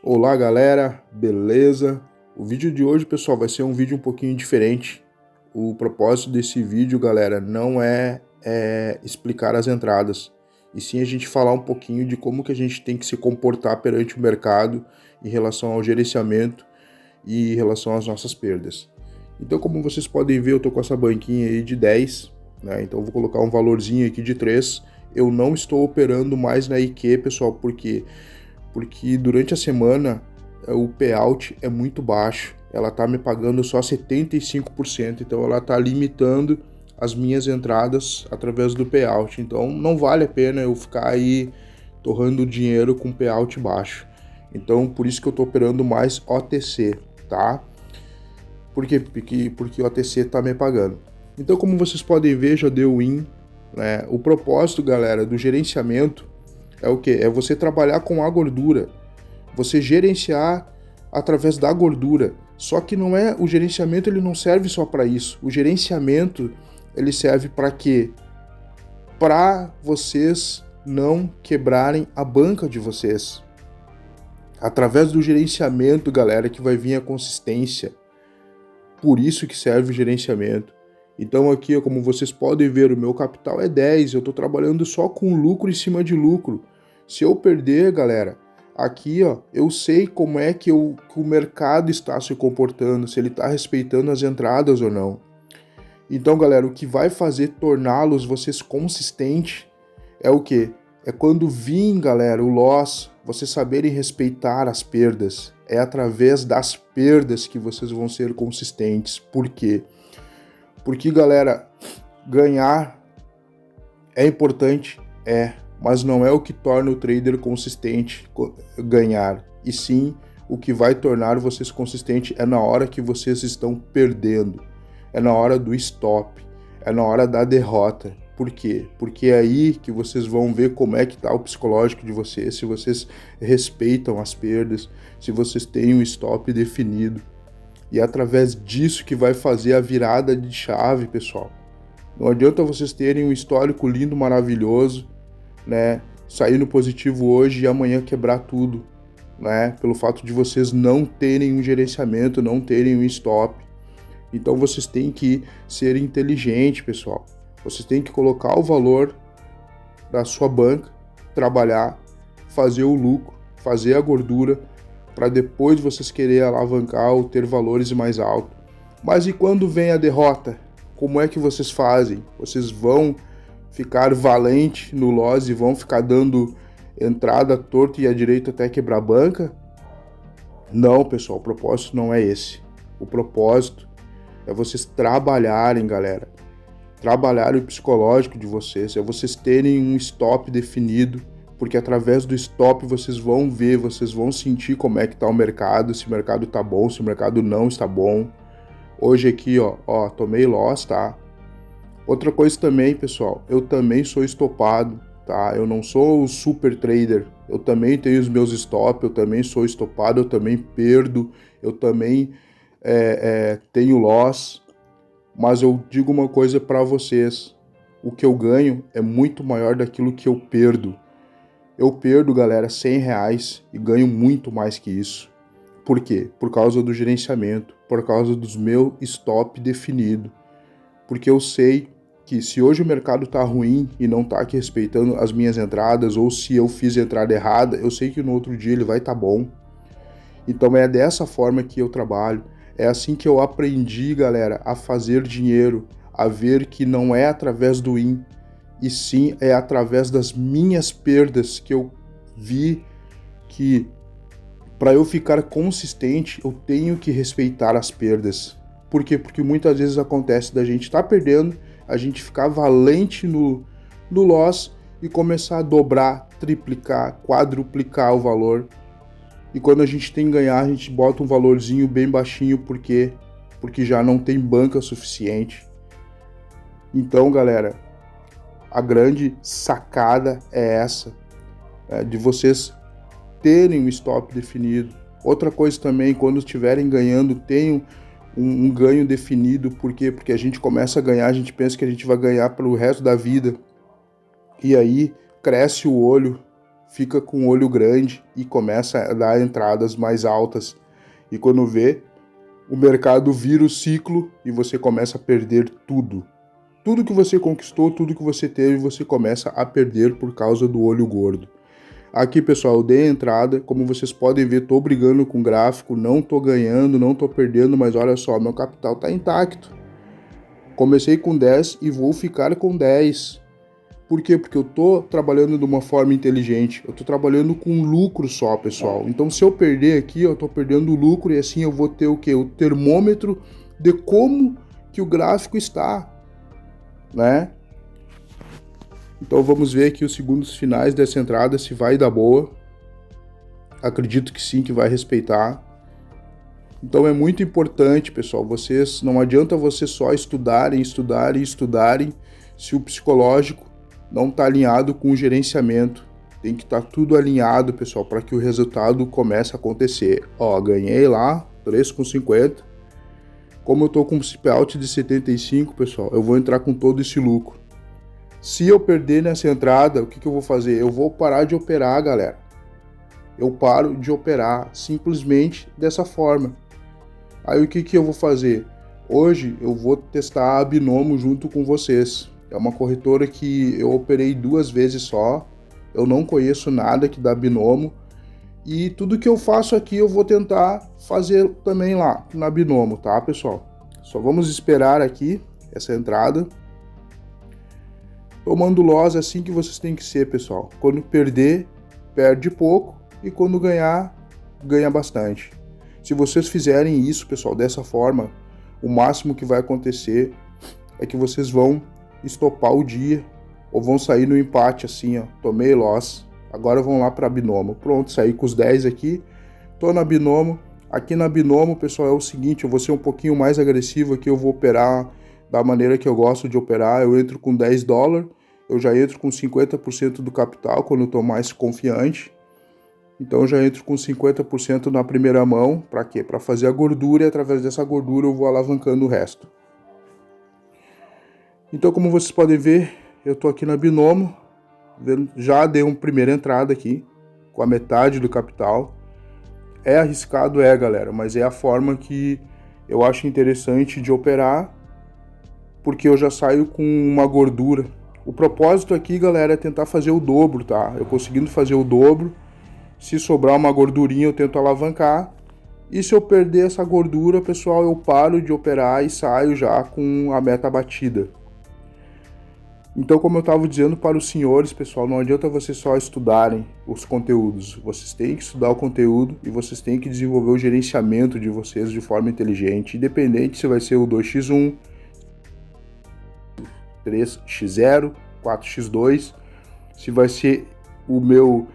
Olá galera, beleza? O vídeo de hoje, pessoal, vai ser um vídeo um pouquinho diferente. O propósito desse vídeo, galera, não é explicar as entradas, e sim a gente falar um pouquinho de como que a gente tem que se comportar perante o mercado em relação ao gerenciamento e em relação às nossas perdas. Então, como vocês podem ver, eu tô com essa banquinha aí de 10, né? Então eu vou colocar um valorzinho aqui de 3. Eu não estou operando mais na IQ, pessoal, porque durante a semana o payout é muito baixo, ela tá me pagando só 75%, então ela tá limitando as minhas entradas através do payout, então não vale a pena eu ficar aí torrando dinheiro com payout baixo. Então por isso que eu tô operando mais OTC, tá? Por quê? Porque o OTC tá me pagando. Então, como vocês podem ver, já deu win, né? O propósito, galera, do gerenciamento é o que? É você trabalhar com a gordura, você gerenciar através da gordura. Só que não é, o gerenciamento ele não serve só para isso. O gerenciamento ele serve para quê? Para vocês não quebrarem a banca de vocês. Através do gerenciamento, galera, que vai vir a consistência. Por isso que serve o gerenciamento. Então aqui, como vocês podem ver, o meu capital é 10, eu estou trabalhando só com lucro em cima de lucro. Se eu perder, galera, aqui ó, eu sei como é que o mercado está se comportando, se ele está respeitando as entradas ou não. Então, galera, o que vai fazer torná-los vocês consistentes é o quê? É quando vir, galera, o loss, vocês saberem respeitar as perdas. É através das perdas que vocês vão ser consistentes. Por quê? Porque, galera, ganhar é importante, mas não é o que torna o trader consistente ganhar. E sim, o que vai tornar vocês consistentes é na hora que vocês estão perdendo, é na hora do stop, é na hora da derrota. Por quê? Porque é aí que vocês vão ver como é que está o psicológico de vocês, se vocês respeitam as perdas, se vocês têm um stop definido. E é através disso que vai fazer a virada de chave, pessoal. Não adianta vocês terem um histórico lindo, maravilhoso, né? Sair no positivo hoje e amanhã quebrar tudo, né? Pelo fato de vocês não terem um gerenciamento, não terem um stop. Então vocês têm que ser inteligentes, pessoal. Vocês têm que colocar o valor da sua banca, trabalhar, fazer o lucro, fazer a gordura, para depois vocês querer alavancar ou ter valores mais altos. Mas e quando vem a derrota? Como é que vocês fazem? Vocês vão ficar valente no loss e vão ficar dando entrada torta e à direita até quebrar a banca? Não, pessoal, o propósito não é esse. O propósito é vocês trabalharem, galera. Trabalharem o psicológico de vocês, é vocês terem um stop definido, porque através do stop vocês vão ver, vocês vão sentir como é que tá o mercado, se o mercado tá bom, se o mercado não está bom. Hoje aqui, ó, tomei loss, tá? Outra coisa também, pessoal, eu também sou estopado, tá? Eu não sou o super trader, eu também tenho os meus stop, eu também sou estopado, eu também perdo, eu também tenho loss, mas eu digo uma coisa para vocês, o que eu ganho é muito maior daquilo que eu perdo. Eu perdo, galera, R$100 e ganho muito mais que isso. Por quê? Por causa do gerenciamento, por causa dos meus stop definido. Porque eu sei que se hoje o mercado tá ruim e não tá aqui respeitando as minhas entradas, ou se eu fiz a entrada errada, eu sei que no outro dia ele vai tá bom. Então é dessa forma que eu trabalho. É assim que eu aprendi, galera, a fazer dinheiro, a ver que não é através do win, e sim é através das minhas perdas que eu vi que para eu ficar consistente eu tenho que respeitar as perdas. Por quê? Porque muitas vezes acontece da gente estar perdendo, a gente ficar valente no loss e começar a dobrar, triplicar, quadruplicar o valor. E quando a gente tem que ganhar, a gente bota um valorzinho bem baixinho, porque já não tem banca suficiente. Então, galera, a grande sacada é essa, de vocês terem um stop definido. Outra coisa também, quando estiverem ganhando, tenham um ganho definido. Por quê? Porque a gente começa a ganhar, a gente pensa que a gente vai ganhar pelo resto da vida. E aí cresce o olho, fica com o olho grande e começa a dar entradas mais altas. E quando vê, o mercado vira o ciclo e você começa a perder tudo. Tudo que você conquistou, tudo que você teve, você começa a perder por causa do olho gordo. Aqui, pessoal, eu dei a entrada, como vocês podem ver, tô brigando com o gráfico, não tô ganhando, não tô perdendo, mas olha só, meu capital tá intacto. Comecei com 10 e vou ficar com 10. Por quê? Porque eu tô trabalhando de uma forma inteligente, eu tô trabalhando com lucro só, pessoal. Então, se eu perder aqui, eu tô perdendo o lucro e assim eu vou ter o quê? O termômetro de como que o gráfico está, né? Então vamos ver aqui os segundos finais dessa entrada, se vai dar boa. Acredito que sim, que vai respeitar. Então é muito importante, pessoal, vocês, não adianta vocês só estudarem, se o psicológico não está alinhado com o gerenciamento. Tem que estar tudo alinhado, pessoal, para que o resultado comece a acontecer. Ó, ganhei lá, 3,50. Como eu estou com um CP Out de 75, pessoal, eu vou entrar com todo esse lucro. Se eu perder nessa entrada, o que eu vou fazer? Eu vou parar de operar, galera. Eu paro de operar simplesmente dessa forma. Aí o que eu vou fazer? Hoje eu vou testar a Binomo junto com vocês. É uma corretora que eu operei 2 vezes só. Eu não conheço nada que dá Binomo. E tudo que eu faço aqui eu vou tentar fazer também lá na Binomo, tá, pessoal? Só vamos esperar aqui essa entrada. Tomando loss assim que vocês têm que ser, pessoal. Quando perder, perde pouco. E quando ganhar, ganha bastante. Se vocês fizerem isso, pessoal, dessa forma, o máximo que vai acontecer é que vocês vão estopar o dia ou vão sair no empate assim, ó. Tomei loss. Agora vão lá para Binomo. Pronto, saí com os 10 aqui. Tô na Binomo. Aqui na Binomo, pessoal, é o seguinte, eu vou ser um pouquinho mais agressivo aqui, eu vou operar da maneira que eu gosto de operar. Eu entro com $10, eu já entro com 50% do capital quando eu tô mais confiante. Então eu já entro com 50% na primeira mão, para quê? Para fazer a gordura e através dessa gordura eu vou alavancando o resto. Então, como vocês podem ver, eu tô aqui na Binomo, já dei uma primeira entrada aqui, com a metade do capital. É arriscado, galera, mas é a forma que eu acho interessante de operar, porque eu já saio com uma gordura. O propósito aqui, galera, é tentar fazer o dobro, tá? Eu conseguindo fazer o dobro, se sobrar uma gordurinha eu tento alavancar. E se eu perder essa gordura, pessoal, eu paro de operar e saio já com a meta batida. Então, como eu estava dizendo para os senhores, pessoal, não adianta vocês só estudarem os conteúdos. Vocês têm que estudar o conteúdo e vocês têm que desenvolver o gerenciamento de vocês de forma inteligente, independente se vai ser o 2x1, 3x0, 4x2, se vai ser o meu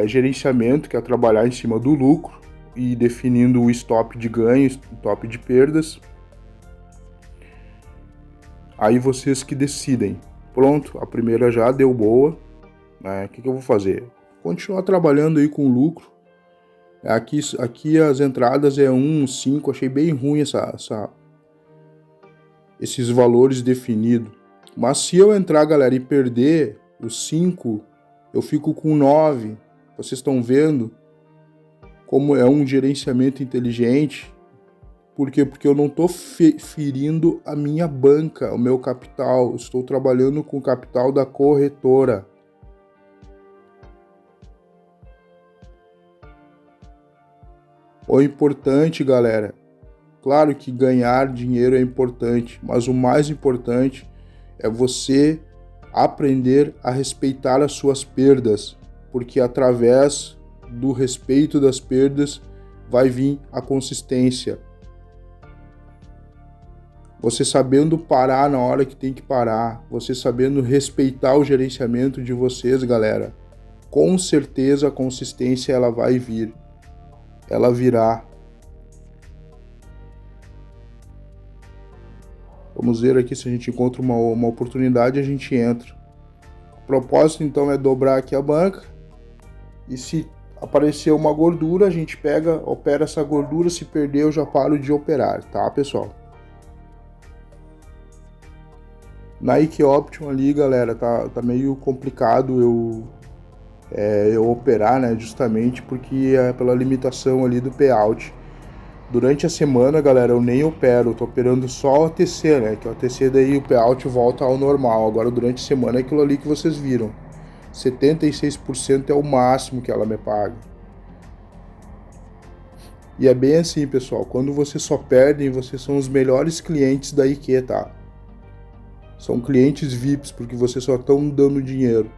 gerenciamento, que é trabalhar em cima do lucro e definindo o stop de ganho, stop de perdas. Aí vocês que decidem. Pronto, a primeira já deu boa, né? O que eu vou fazer? Continuar trabalhando aí com lucro. Aqui as entradas é 1, 5, achei bem ruim esses valores definidos. Mas se eu entrar, galera, e perder os 5, eu fico com 9. Vocês estão vendo como é um gerenciamento inteligente? Por quê? Porque eu não estou ferindo a minha banca, o meu capital. Eu estou trabalhando com o capital da corretora. O importante, galera, claro que ganhar dinheiro é importante, mas o mais importante é você aprender a respeitar as suas perdas, porque através do respeito das perdas vai vir a consistência. Você sabendo parar na hora que tem que parar, você sabendo respeitar o gerenciamento de vocês, galera, com certeza a consistência ela vai vir, ela virá. Vamos ver aqui se a gente encontra uma oportunidade, a gente entra. O propósito então é dobrar aqui a banca e se aparecer uma gordura, a gente pega, opera essa gordura, se perder eu já paro de operar, tá, pessoal? Na Nike Option ali, galera, tá meio complicado eu eu operar, né, justamente porque é pela limitação ali do payout. Durante a semana, galera, eu nem opero, eu tô operando só o OTC, né, que o OTC daí o payout volta ao normal. Agora durante a semana é aquilo ali que vocês viram, 76% é o máximo que ela me paga. E é bem assim, pessoal, quando vocês só perdem, vocês são os melhores clientes da IQ, tá? São clientes VIPs, porque vocês só estão dando dinheiro.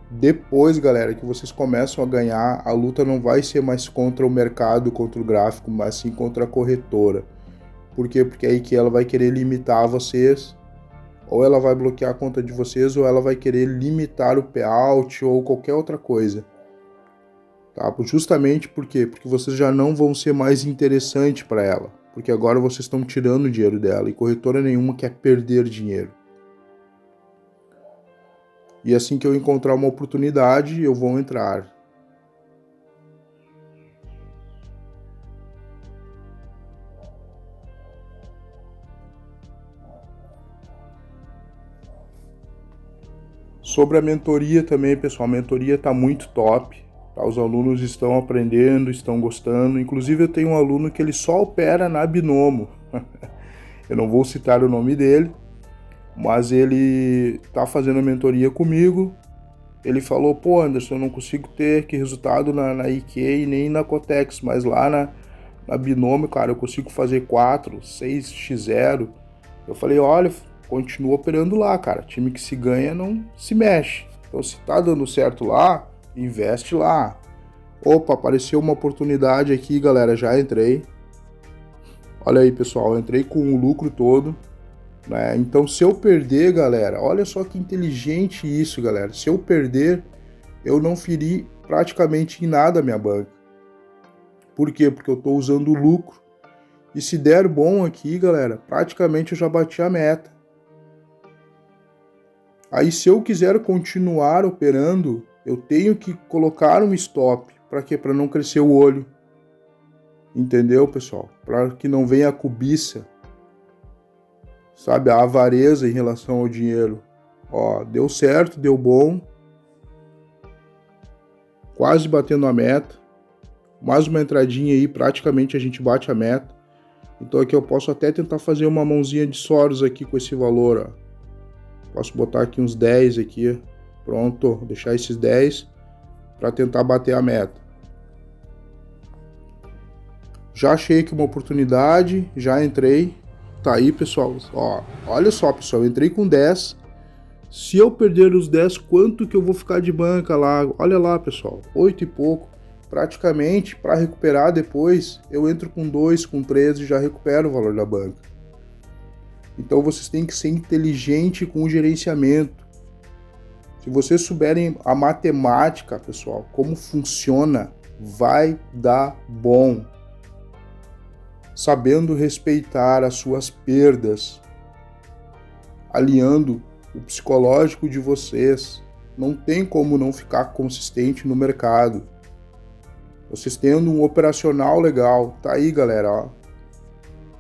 Depois, galera, que vocês começam a ganhar, a luta não vai ser mais contra o mercado, contra o gráfico, mas sim contra a corretora. Por quê? Porque aí que ela vai querer limitar vocês, ou ela vai bloquear a conta de vocês, ou ela vai querer limitar o payout ou qualquer outra coisa. Tá? Justamente por quê? Porque vocês já não vão ser mais interessante para ela. Porque agora vocês estão tirando o dinheiro dela e corretora nenhuma quer perder dinheiro. E assim que eu encontrar uma oportunidade, eu vou entrar. Sobre a mentoria também, pessoal, a mentoria está muito top. Tá? Os alunos estão aprendendo, estão gostando. Inclusive eu tenho um aluno que ele só opera na Binomo. Eu não vou citar o nome dele, mas ele está fazendo a mentoria comigo. Ele falou, pô, Anderson, eu não consigo ter que resultado na IQ e nem na Cotex, mas lá na Binomo, cara, eu consigo fazer 4, 6x0. Eu falei, olha, continua operando lá, cara. Time que se ganha não se mexe. Então, se tá dando certo lá, investe lá. Opa, apareceu uma oportunidade aqui, galera, já entrei. Olha aí, pessoal, eu entrei com o lucro todo. Né? Então, se eu perder, galera, olha só que inteligente isso, galera. Se eu perder, eu não feri praticamente em nada a minha banca. Por quê? Porque eu estou usando o lucro. E se der bom aqui, galera, praticamente eu já bati a meta. Aí, se eu quiser continuar operando, eu tenho que colocar um stop. Para quê? Para não crescer o olho. Entendeu, pessoal? Para que não venha a cobiça. Sabe, a avareza em relação ao dinheiro. Ó, deu certo, deu bom. Quase batendo a meta. Mais uma entradinha aí, praticamente a gente bate a meta. Então aqui eu posso até tentar fazer uma mãozinha de Soros aqui com esse valor, ó. Posso botar aqui uns 10 aqui. Pronto, deixar esses 10 para tentar bater a meta. Já achei aqui uma oportunidade, já entrei. Tá aí, pessoal. Ó, olha só, pessoal, eu entrei com 10. Se eu perder os 10, quanto que eu vou ficar de banca lá? Olha lá, pessoal, 8 e pouco. Praticamente, para recuperar depois, eu entro com 2, com 13 e já recupero o valor da banca. Então vocês têm que ser inteligente com o gerenciamento. Se vocês souberem a matemática, pessoal, como funciona, vai dar bom. Sabendo respeitar as suas perdas, alinhando o psicológico de vocês, não tem como não ficar consistente no mercado. Vocês tendo um operacional legal, tá aí, galera, ó.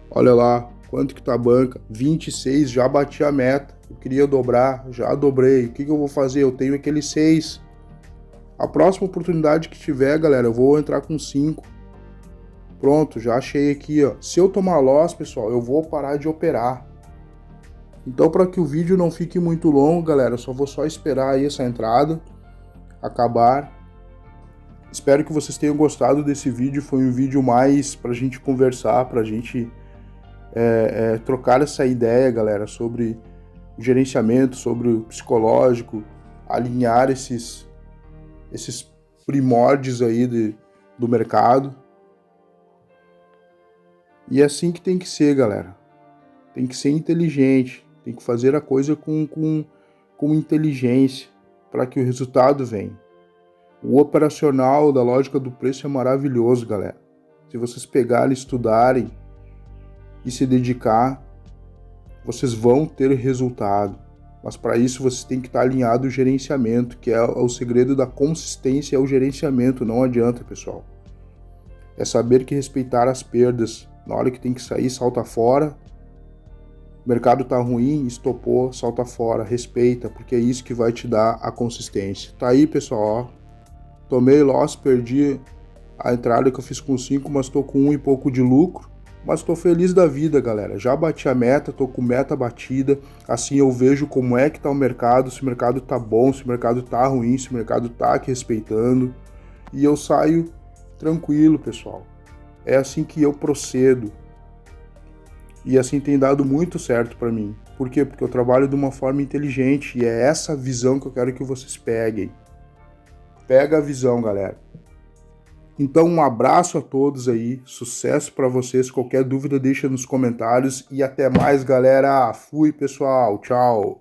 Olha lá, quanto que tá a banca, 26, já bati a meta, eu queria dobrar, já dobrei, o que eu vou fazer? Eu tenho aquele 6, a próxima oportunidade que tiver, galera, eu vou entrar com 5, pronto, já achei aqui, ó. Se eu tomar loss, pessoal, eu vou parar de operar. Então, para que o vídeo não fique muito longo, galera, eu só vou esperar aí essa entrada acabar. Espero que vocês tenham gostado desse vídeo. Foi um vídeo mais pra gente conversar, pra gente trocar essa ideia, galera, sobre o gerenciamento, sobre o psicológico, alinhar esses primórdios aí do mercado. E é assim que tem que ser, galera. Tem que ser inteligente, tem que fazer a coisa com inteligência para que o resultado venha. O operacional da lógica do preço é maravilhoso, galera. Se vocês pegarem, estudarem e se dedicar, vocês vão ter resultado. Mas para isso vocês têm que estar alinhado ao gerenciamento, que é o segredo da consistência, é o gerenciamento, não adianta, pessoal. É saber que respeitar as perdas. Na hora que tem que sair, salta fora. O mercado tá ruim, estopou, salta fora, respeita, porque é isso que vai te dar a consistência. Tá aí, pessoal, ó. tomei loss, perdi a entrada que eu fiz com 5, mas tô com 1 e pouco de lucro. Mas tô feliz da vida, galera. Já bati a meta, tô com meta batida. Assim eu vejo como é que tá o mercado, se o mercado tá bom, se o mercado tá ruim, se o mercado tá aqui respeitando. E eu saio tranquilo, pessoal. É assim que eu procedo. E assim tem dado muito certo para mim. Por quê? Porque eu trabalho de uma forma inteligente e é essa visão que eu quero que vocês peguem. Pega a visão, galera. Então, um abraço a todos aí, sucesso para vocês. Qualquer dúvida deixa nos comentários e até mais, galera. Fui, pessoal. Tchau.